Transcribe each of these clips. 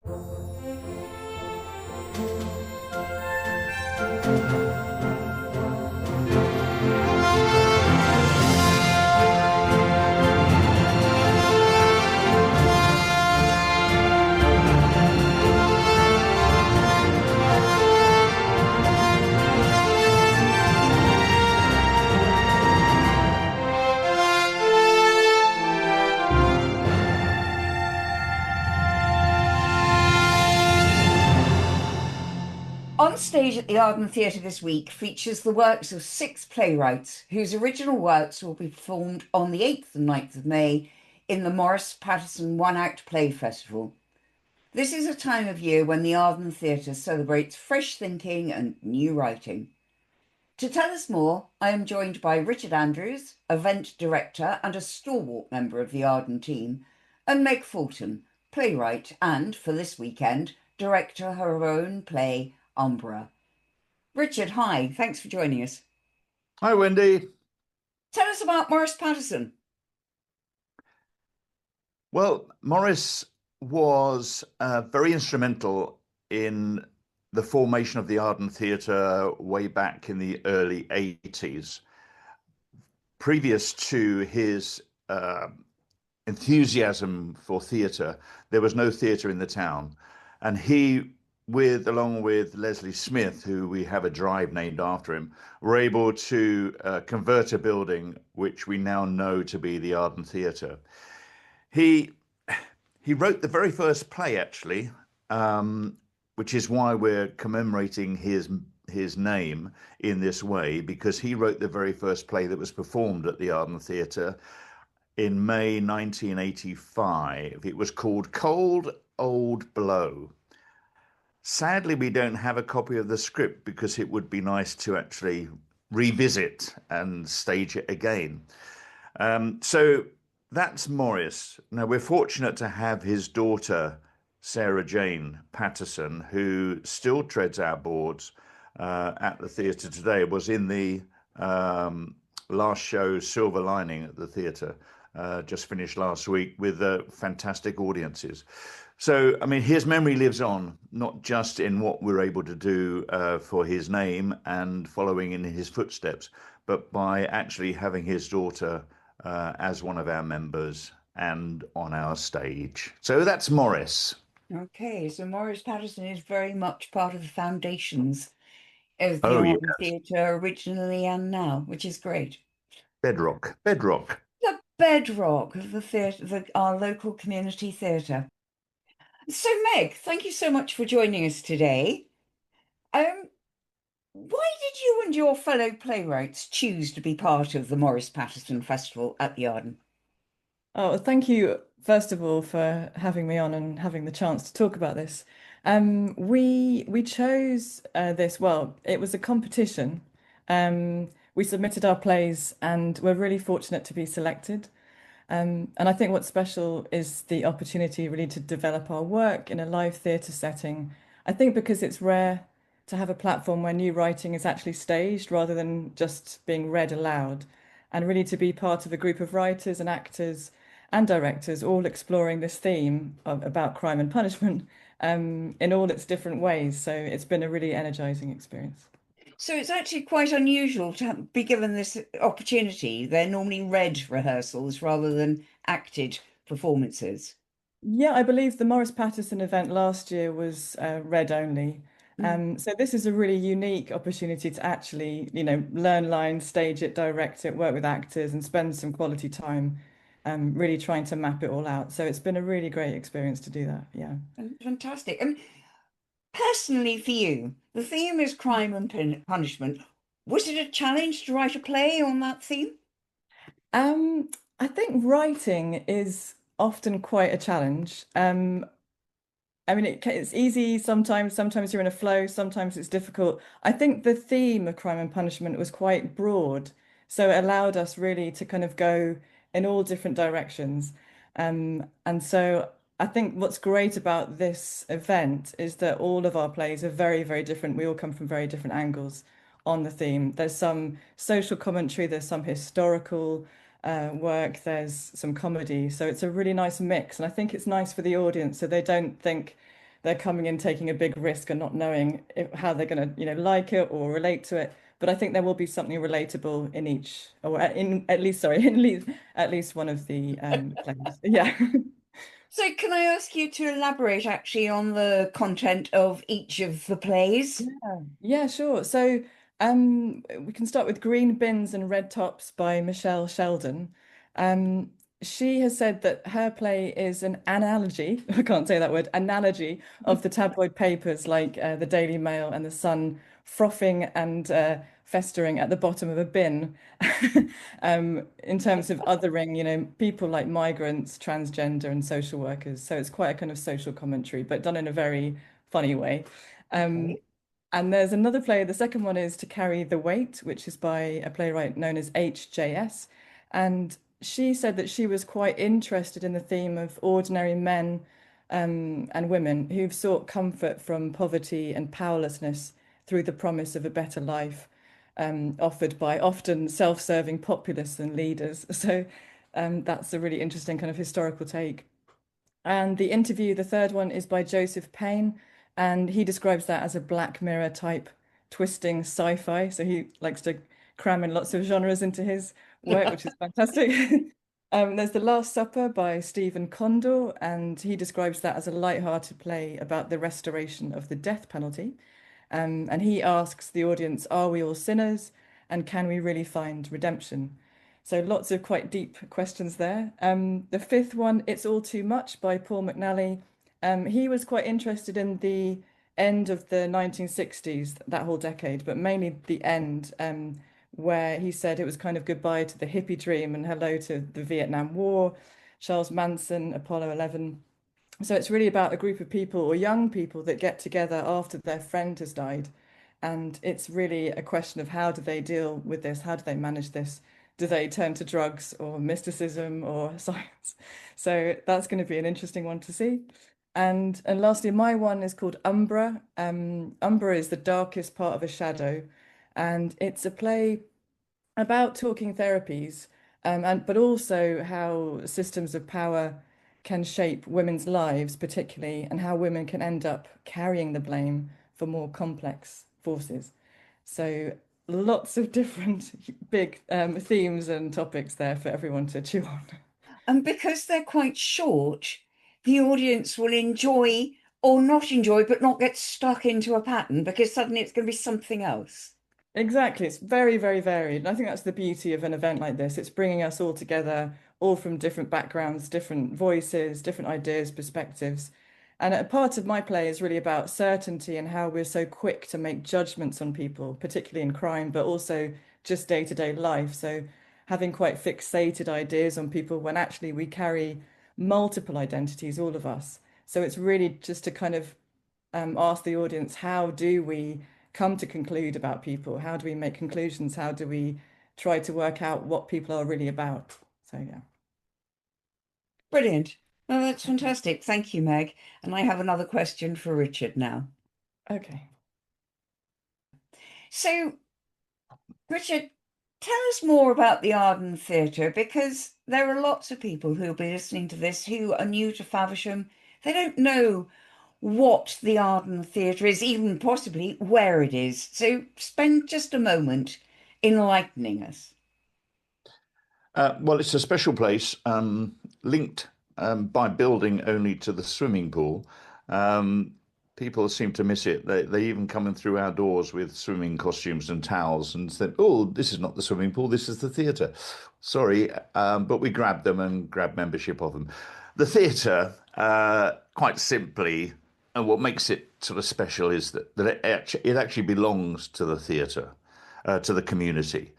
On stage at the Arden Theatre this week features the works of six playwrights whose original works will be performed on the 8th and 9th of May in the Maurice Patterson One Act Play Festival. This is a time of year when the Arden Theatre celebrates fresh thinking and new writing. To tell us more, I am joined by Richard Andrews, event director and a stalwart member of the Arden team, and Meg Fulton, playwright and, for this weekend, director of her own play, Umbra. Richard, hi, thanks for joining us. Hi, Wendy. Tell us about Maurice Patterson. Well, Maurice was very instrumental in the formation of the Arden Theatre way back in the early 80s. Previous to his enthusiasm for theatre, there was no theatre in the town. And he, along with Leslie Smith, who we have a drive named after him, were able to convert a building which we now know to be the Arden Theatre. He wrote the very first play, actually, which is why we're commemorating his name in this way, because he wrote the very first play that was performed at the Arden Theatre in May 1985. It was called Cold Old Blow. Sadly, we don't have a copy of the script because it would be nice to actually revisit and stage it again. So that's Maurice. Now, we're fortunate to have his daughter, Sarah Jane Patterson, who still treads our boards at the theatre today, was in the last show, Silver Lining, at the theatre, just finished last week with fantastic audiences. So, I mean, his memory lives on, not just in what we're able to do for his name and following in his footsteps, but by actually having his daughter as one of our members and on our stage. So that's Maurice. Okay, so Maurice Patterson is very much part of the foundations of the Oh, yeah. Arden Theatre originally and now, which is great. Bedrock. The bedrock of the theatre, our local community theatre. So, Meg, thank you so much for joining us today. Why did you and your fellow playwrights choose to be part of the Maurice Patterson Festival at the Arden? Oh, thank you, first of all, for having me on and having the chance to talk about this. We chose this, well, it was a competition. We submitted our plays and we're really fortunate to be selected. And I think what's special is the opportunity really to develop our work in a live theatre setting. I think because it's rare to have a platform where new writing is actually staged rather than just being read aloud, and really to be part of a group of writers and actors and directors all exploring this theme about crime and punishment in all its different ways. So it's been a really energizing experience. So it's actually quite unusual to be given this opportunity. They're normally read rehearsals rather than acted performances. Yeah, I believe the Maurice Patterson event last year was read only. So this is a really unique opportunity to actually, learn lines, stage it, direct it, work with actors, and spend some quality time, really trying to map it all out. So it's been a really great experience to do that. Yeah. Fantastic. And personally, for you, the theme is crime and punishment. Was it a challenge to write a play on that theme? I think writing is often quite a challenge. I mean, it's easy sometimes. Sometimes you're in a flow. Sometimes it's difficult. I think the theme of crime and punishment was quite broad, so it allowed us really to kind of go in all different directions. And so I think what's great about this event is that all of our plays are very, very different. We all come from very different angles on the theme. There's some social commentary, there's some historical work, there's some comedy. So it's a really nice mix. And I think it's nice for the audience so they don't think they're coming in taking a big risk and not knowing how they're going to, like it or relate to it. But I think there will be something relatable in each, or in at least, sorry, at least one of the plays. Yeah. So, can I ask you to elaborate actually on the content of each of the plays? Yeah, sure. So we can start with Green Bins and Red Tops by Michelle Sheldon. Um, she has said that her play is an analogy, I can't say that word, analogy of the tabloid papers like the Daily Mail and the Sun frothing and festering at the bottom of a bin. In terms of othering, people like migrants, transgender, and social workers. So it's quite a kind of social commentary, but done in a very funny way. Um, Okay. and there's another play. The second one is To Carry the Weight, which is by a playwright known as HJS. And she said that she was quite interested in the theme of ordinary men and women who've sought comfort from poverty and powerlessness through the promise of a better life, offered by often self-serving populists and leaders. So that's a really interesting kind of historical take. And The Interview, the third one, is by Joseph Payne, and he describes that as a Black Mirror type twisting sci-fi. So he likes to cram in lots of genres into his work, which is fantastic. There's The Last Supper by Stephen Condor, and he describes that as a light-hearted play about the restoration of the death penalty. And he asks the audience, are we all sinners? And can we really find redemption? So lots of quite deep questions there. The fifth one, It's All Too Much by Paul McNally. He was quite interested in the end of the 1960s, that whole decade, but mainly the end, where he said it was kind of goodbye to the hippie dream and hello to the Vietnam War, Charles Manson, Apollo 11. So it's really about a group of people or young people that get together after their friend has died. And it's really a question of how do they deal with this? How do they manage this? Do they turn to drugs or mysticism or science? So that's going to be an interesting one to see. And lastly, my one is called Umbra. Umbra is the darkest part of a shadow, and it's a play about talking therapies, and but also how systems of power can shape women's lives, particularly, and how women can end up carrying the blame for more complex forces. So lots of different big themes and topics there for everyone to chew on. And because they're quite short, the audience will enjoy or not enjoy, but not get stuck into a pattern because suddenly it's going to be something else. Exactly. It's very, very varied. And I think that's the beauty of an event like this. It's bringing us all together, all from different backgrounds, different voices, different ideas, perspectives. And a part of my play is really about certainty and how we're so quick to make judgments on people, particularly in crime, but also just day-to-day life. So having quite fixated ideas on people when actually we carry multiple identities, all of us. So it's really just to kind of ask the audience, how do we come to conclude about people? How do we make conclusions? How do we try to work out what people are really about? So yeah. Brilliant. Oh, that's fantastic. Thank you, Meg. And I have another question for Richard now. Okay. So, Richard, tell us more about the Arden Theatre because there are lots of people who will be listening to this who are new to Faversham. They don't know what the Arden Theatre is, even possibly where it is. So spend just a moment enlightening us. Well, it's a special place, linked by building only to the swimming pool. Um, People seem to miss it. They even come in through our doors with swimming costumes and towels and said, "Oh, this is not the swimming pool. This is the theatre." Sorry, but we grabbed them and grabbed membership of them. The theatre, quite simply, and what makes it sort of special is that it actually belongs to the theatre, to the community.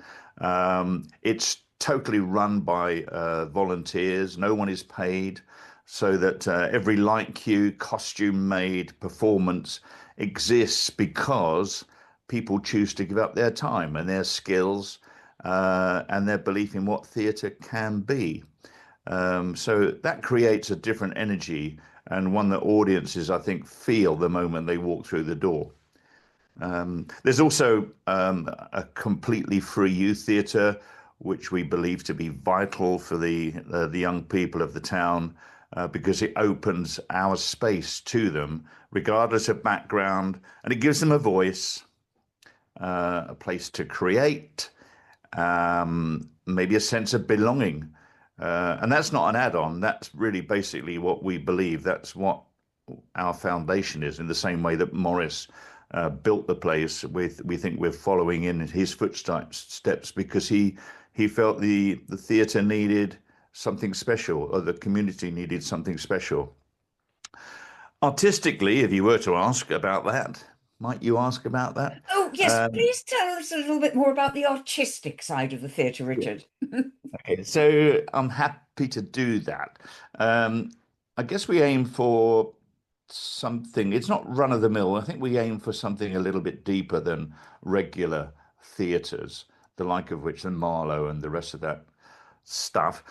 It's totally run by volunteers. No one is paid, so that every light cue, costume made, performance exists because people choose to give up their time and their skills and their belief in what theatre can be. So that creates a different energy and one that audiences, I think, feel the moment they walk through the door. There's also a completely free youth theatre, which we believe to be vital for the young people of the town. because it opens our space to them, regardless of background, and it gives them a voice, a place to create, maybe a sense of belonging. And that's not an add-on. That's really basically what we believe. That's what our foundation is, in the same way that Maurice built the place. We think we're following in his footsteps because he felt the theatre needed something special, or the community needed something special. Artistically, if you were to ask about that, might you ask about that? Oh, yes, please tell us a little bit more about the artistic side of the theatre, Richard. Okay, so I'm happy to do that. I guess we aim for something, it's not run of the mill. I think we aim for something a little bit deeper than regular theatres, the like of which than Marlowe and the rest of that stuff.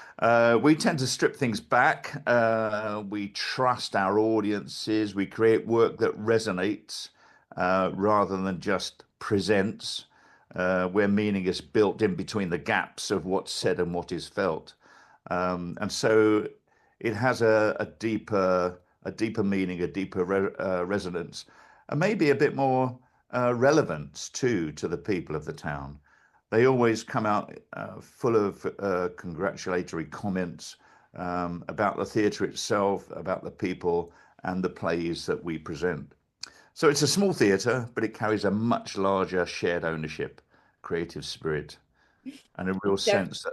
We tend to strip things back. We trust our audiences. We create work that resonates rather than just presents, where meaning is built in between the gaps of what's said and what is felt. And so it has a deeper meaning, a deeper resonance, and maybe a bit more relevance too to the people of the town. They always come out full of congratulatory comments about the theatre itself, about the people and the plays that we present. So it's a small theatre, but it carries a much larger shared ownership, creative spirit, and a real Def- sense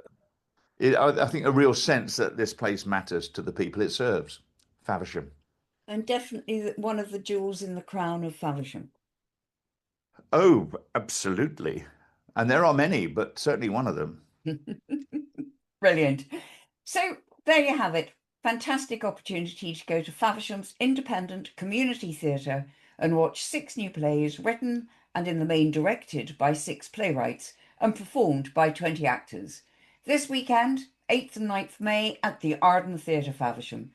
that I think a real sense that this place matters to the people it serves. Faversham. and definitely one of the jewels in the crown of Faversham. Oh, absolutely. And there are many, but certainly one of them. Brilliant. So there you have it. Fantastic opportunity to go to Faversham's independent community theatre and watch 6 new plays written and in the main directed by 6 playwrights and performed by 20 actors. This weekend, 8th and 9th May at the Arden Theatre, Faversham.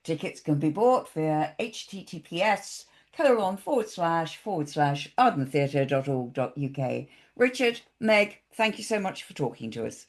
Tickets can be bought via https://ardentheatre.org.uk. Richard, Meg, thank you so much for talking to us.